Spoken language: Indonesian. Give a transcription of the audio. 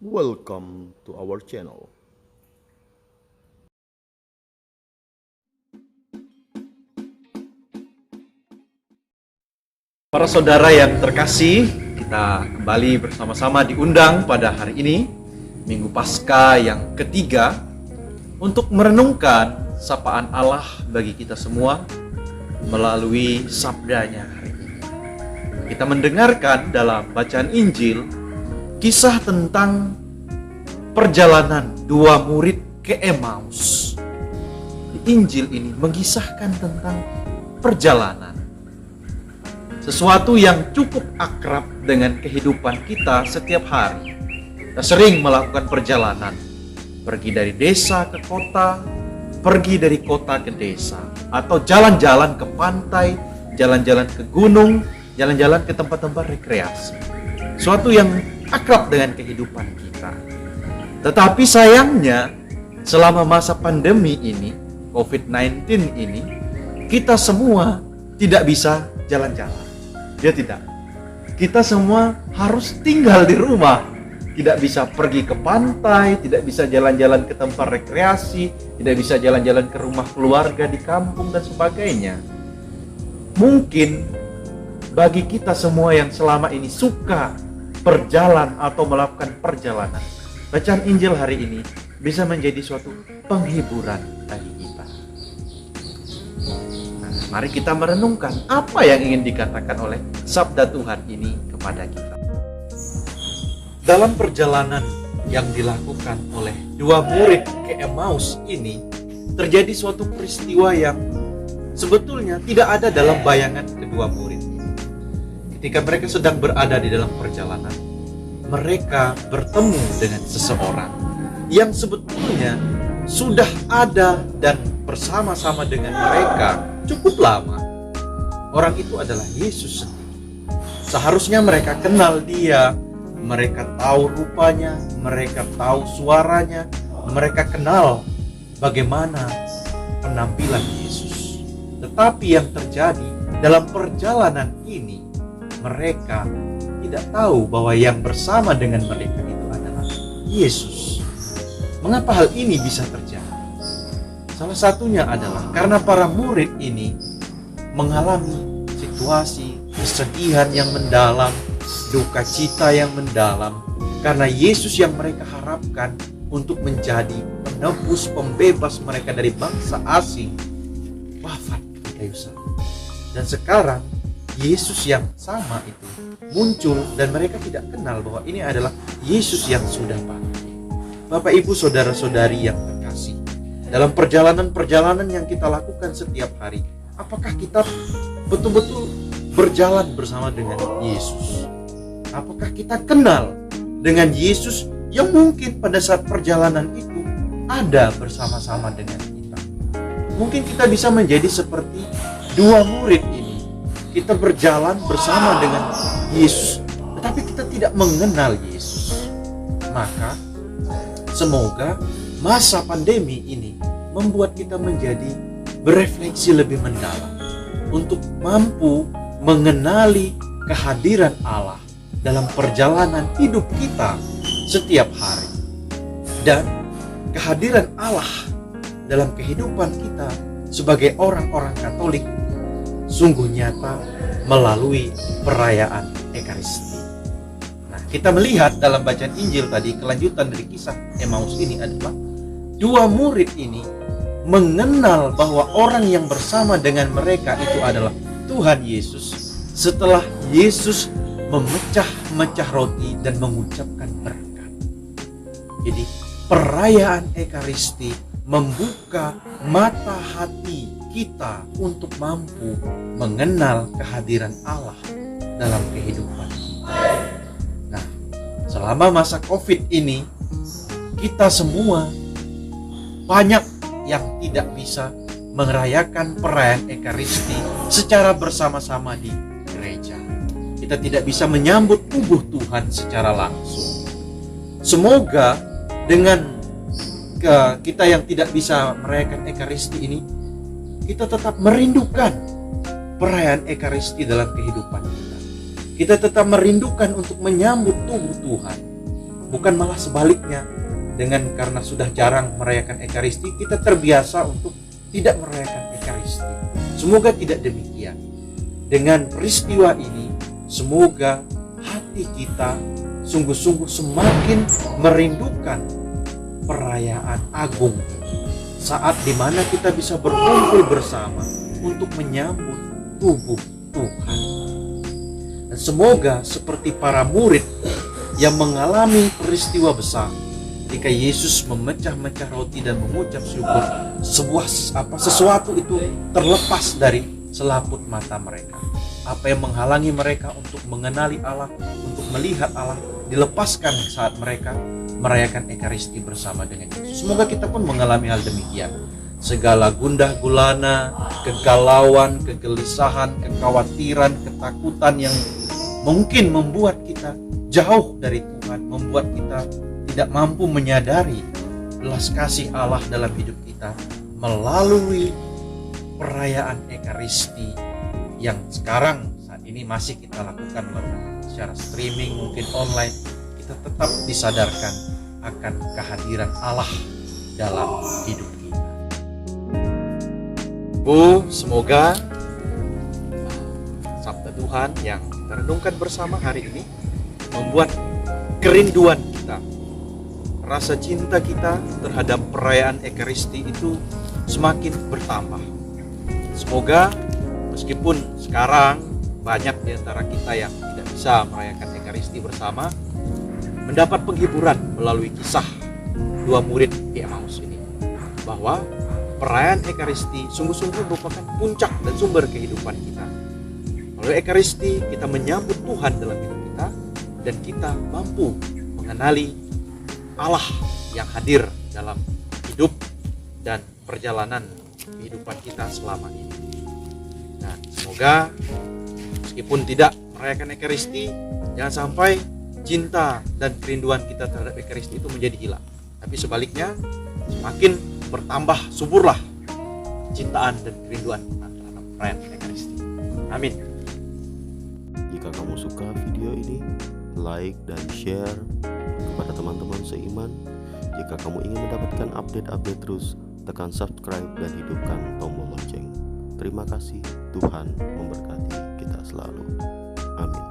Welcome to our channel. Para saudara yang terkasih, kita kembali bersama-sama diundang pada hari ini, Minggu Paskah yang ketiga, untuk merenungkan sapaan Allah bagi kita semua melalui sabdanya hari ini. Kita mendengarkan dalam bacaan Injil kisah tentang perjalanan dua murid ke Emmaus. Di Injil ini mengisahkan tentang perjalanan, sesuatu yang cukup akrab dengan kehidupan kita setiap hari. Kita sering melakukan perjalanan, pergi dari desa ke kota, pergi dari kota ke desa, atau jalan-jalan ke pantai, jalan-jalan ke gunung, jalan-jalan ke tempat-tempat rekreasi. Suatu yang akrab dengan kehidupan kita. Tetapi sayangnya, selama masa pandemi ini, COVID-19 ini, kita semua tidak bisa jalan-jalan. Ya tidak. Kita semua harus tinggal di rumah. Tidak bisa pergi ke pantai, tidak bisa jalan-jalan ke tempat rekreasi, tidak bisa jalan-jalan ke rumah keluarga di kampung dan sebagainya. Mungkin bagi kita semua yang selama ini suka berjalan atau melakukan perjalanan, bacaan Injil hari ini bisa menjadi suatu penghiburan bagi kita. Mari kita merenungkan apa yang ingin dikatakan oleh sabda Tuhan ini kepada kita. Dalam perjalanan yang dilakukan oleh dua murid ke Emmaus ini, terjadi suatu peristiwa yang sebetulnya tidak ada dalam bayangan kedua murid. Ketika mereka sedang berada di dalam perjalanan, mereka bertemu dengan seseorang yang sebetulnya sudah ada dan bersama-sama dengan mereka cukup lama. Orang itu adalah Yesus sendiri. Seharusnya mereka kenal dia, mereka tahu rupanya, mereka tahu suaranya, mereka kenal bagaimana penampilan Yesus. Tetapi yang terjadi dalam perjalanan ini, mereka tidak tahu bahwa yang bersama dengan mereka itu adalah Yesus. Mengapa hal ini bisa terjadi? Salah satunya adalah karena para murid ini mengalami situasi kesedihan yang mendalam, duka cita yang mendalam, karena Yesus yang mereka harapkan untuk menjadi penebus, pembebas mereka dari bangsa asing, wafat di kayu salib. Dan sekarang Yesus yang sama itu muncul dan mereka tidak kenal bahwa ini adalah Yesus yang sudah bangkit. Bapak, Ibu, saudara-saudari yang terkasih, dalam perjalanan-perjalanan yang kita lakukan setiap hari, apakah kita betul-betul berjalan bersama dengan Yesus? Apakah kita kenal dengan Yesus yang mungkin pada saat perjalanan itu ada bersama-sama dengan kita? Mungkin kita bisa menjadi seperti dua murid ini. Kita berjalan bersama dengan Yesus, tetapi kita tidak mengenal Yesus. Maka semoga masa pandemi ini membuat kita menjadi berefleksi lebih mendalam untuk mampu mengenali kehadiran Allah dalam perjalanan hidup kita setiap hari, dan kehadiran Allah dalam kehidupan kita sebagai orang-orang Katolik sungguh nyata melalui perayaan Ekaristi. Nah, kita melihat dalam bacaan Injil tadi, kelanjutan dari kisah Emmaus ini adalah dua murid ini mengenal bahwa orang yang bersama dengan mereka itu adalah Tuhan Yesus setelah Yesus memecah-mecah roti dan mengucapkan berkat. Jadi perayaan Ekaristi membuka mata hati kita untuk mampu mengenal kehadiran Allah dalam kehidupan kita. Nah, selama masa COVID ini, kita semua banyak yang tidak bisa merayakan perayaan Ekaristi secara bersama-sama di gereja. Kita tidak bisa menyambut tubuh Tuhan secara langsung. Semoga dengan kita yang tidak bisa merayakan Ekaristi ini, kita tetap merindukan perayaan Ekaristi dalam kehidupan kita. Kita tetap merindukan untuk menyambut tubuh Tuhan bukan malah sebaliknya. Dengan karena sudah jarang merayakan Ekaristi, kita terbiasa untuk tidak merayakan Ekaristi. Semoga tidak demikian. Dengan peristiwa ini, semoga hati kita sungguh-sungguh semakin merindukan perayaan agung ini. Saat dimana kita bisa berkumpul bersama untuk menyambut tubuh Tuhan. Dan semoga seperti para murid yang mengalami peristiwa besar, ketika Yesus memecah-mecah roti dan mengucap syukur, sesuatu itu terlepas dari selaput mata mereka. Apa yang menghalangi mereka untuk mengenali Allah, untuk melihat Allah, dilepaskan saat mereka merayakan Ekaristi bersama dengan Yesus. Semoga kita pun mengalami hal demikian. Segala gundah gulana, kegalauan, kegelisahan, kekhawatiran, ketakutan yang mungkin membuat kita jauh dari Tuhan, membuat kita tidak mampu menyadari belas kasih Allah dalam hidup kita melalui perayaan Ekaristi yang sekarang saat ini masih kita lakukan secara streaming, mungkin online. Kita tetap disadarkan akan kehadiran Allah dalam hidup kita. Semoga Sabda Tuhan yang kita renungkan bersama hari ini membuat kerinduan kita, rasa cinta kita terhadap perayaan Ekaristi itu semakin bertambah. Semoga meskipun sekarang banyak di antara kita yang tidak bisa merayakan Ekaristi bersama, mendapat penghiburan melalui kisah dua murid di Emmaus ini, bahwa perayaan Ekaristi sungguh-sungguh merupakan puncak dan sumber kehidupan kita. Melalui Ekaristi kita menyambut Tuhan dalam hidup kita, dan kita mampu mengenali Allah yang hadir dalam hidup dan perjalanan kehidupan kita selama ini. Nah, semoga meskipun tidak merayakan Ekaristi, jangan sampai cinta dan kerinduan kita terhadap Ekaristi itu menjadi hilang. Tapi sebaliknya, semakin bertambah suburlah cintaan dan kerinduan kita terhadap perayaan Ekaristi. Amin. Jika kamu suka video ini, like dan share kepada teman-teman seiman. Jika kamu ingin mendapatkan update-update terus, tekan subscribe dan hidupkan tombol lonceng. Terima kasih, Tuhan memberkati kita selalu. Amin.